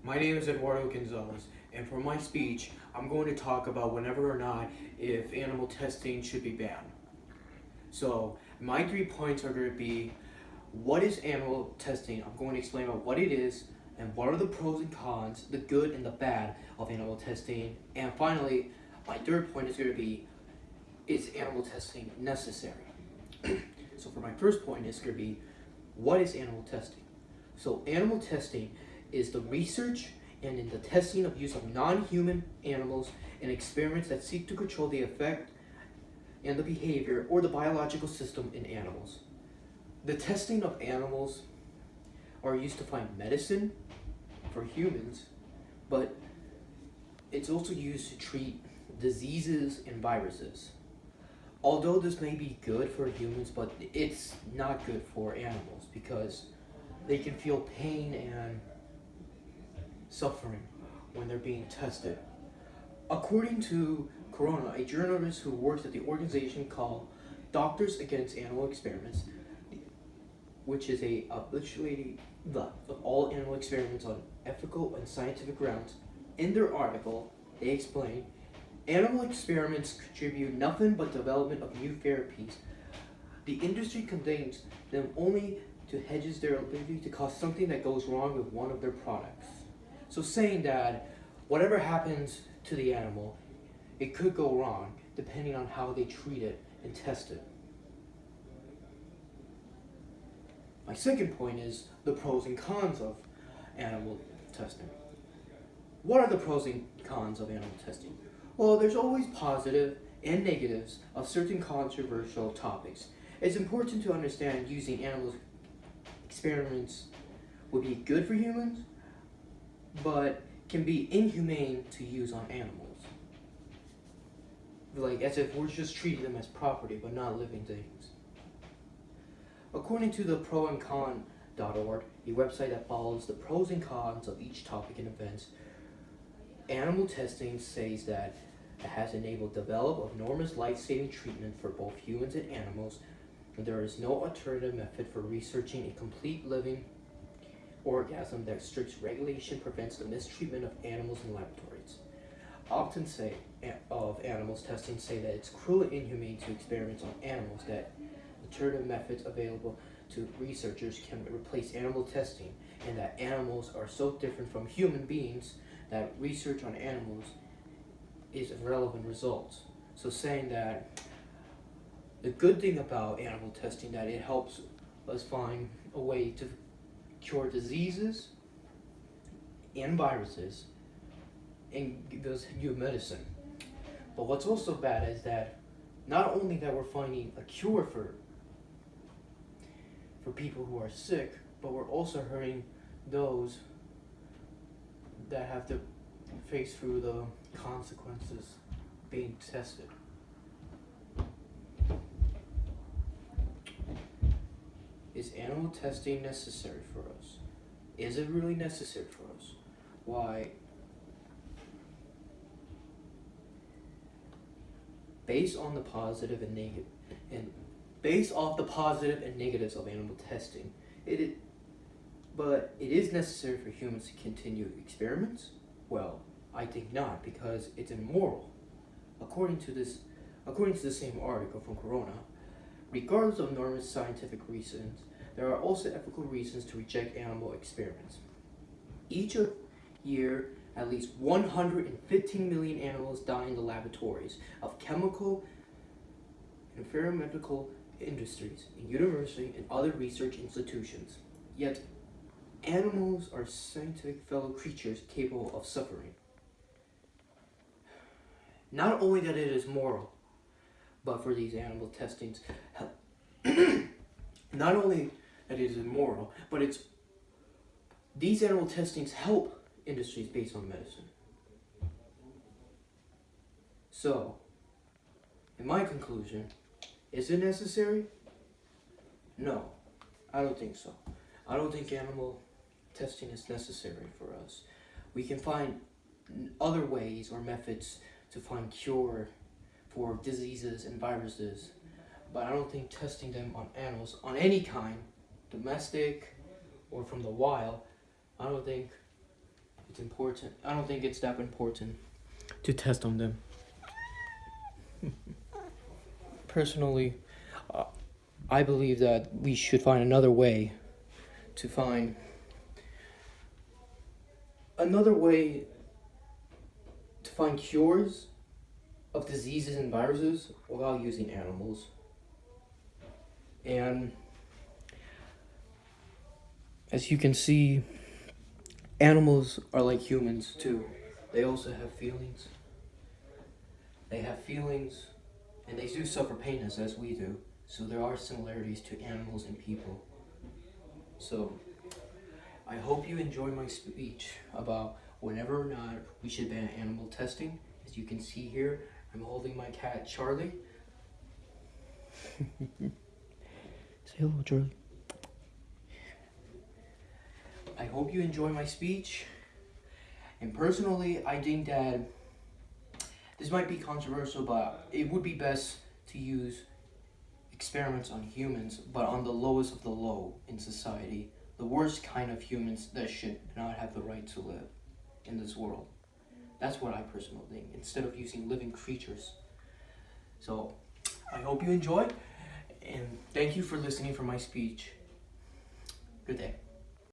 My name is Eduardo Gonzalez, and for my speech, I'm going to talk about whenever or not if animal testing should be banned. So, my 3 points are going to be, what is animal testing? I'm going to explain about what it is, and what are the pros and cons, the good and the bad of animal testing. And finally, my third point is going to be, is animal testing necessary? So for my first point, it's going to be, what is animal testing? So animal testing is the research and in the testing of use of non-human animals in experiments that seek to control the effect and the behavior or the biological system in animals. The testing of animals are used to find medicine for humans, but it's also used to treat diseases and viruses. Although this may be good for humans, but it's not good for animals because they can feel pain and suffering when they're being tested. According to Corona, a journalist who works at the organization called Doctors Against Animal Experiments, which is a obituary of all animal experiments on ethical and scientific grounds, in their article, they explain, animal experiments contribute nothing but development of new therapies. The industry condemns them only to hedges their ability to cause something that goes wrong with one of their products. So saying that whatever happens to the animal, it could go wrong depending on how they treat it and test it. My second point is the pros and cons of animal testing. What are the pros and cons of animal testing? Well, there's always positive and negatives of certain controversial topics. It's important to understand using animal experiments would be good for humans, but can be inhumane to use on animals. Like as if we're just treating them as property, but not living things. According to the proandcon.org, a website that follows the pros and cons of each topic and events, animal testing says that it has enabled development of enormous life-saving treatment for both humans and animals, and there is no alternative method for researching a complete living organism that strict regulation prevents the mistreatment of animals in laboratories. Often say of animals testing say that it's cruel and inhumane to experiment on animals, that alternative methods available to researchers can replace animal testing, and that animals are so different from human beings that research on animals is irrelevant results. So saying that the good thing about animal testing that it helps us find a way to cure diseases and viruses and give us new medicine. But what's also bad is that not only that we're finding a cure for people who are sick, but we're also hurting those that have to face through the consequences being tested. Is animal testing necessary for us? Is it really necessary for us? Why? Based off the positive and negatives of animal testing, but it is necessary for humans to continue experiments? Well, I think not, because it's immoral. According to the same article from Corona, regardless of enormous scientific reasons, there are also ethical reasons to reject animal experiments. Each year, at least 115 million animals die in the laboratories of chemical and pharmaceutical industries, in university and other research institutions. Yet, animals are scientific fellow creatures capable of suffering. Not only that it is moral, but for these animal testings, not only that it is immoral, but these animal testings help industries based on medicine. So, in my conclusion, is it necessary? No, I don't think so. I don't think animal testing is necessary for us. We can find other ways or methods to find cure for diseases and viruses, but I don't think testing them on animals, on any kind, domestic or from the wild, I don't think it's important. I don't think it's that important to test on them. Personally, I believe that we should find another way to find cures of diseases and viruses without using animals. And as you can see, animals are like humans too. They also have feelings. They have feelings, and they do suffer pain as we do. So there are similarities to animals and people. So I hope you enjoy my speech about whenever or not we should ban animal testing. As you can see here, I'm holding my cat Charlie. Say hello, Charlie. I hope you enjoy my speech. And personally, I think that this might be controversial, but it would be best to use experiments on humans, but on the lowest of the low in society. The worst kind of humans that should not have the right to live in this world. That's what I personally think, instead of using living creatures. So, I hope you enjoy, and thank you for listening for my speech. Good day.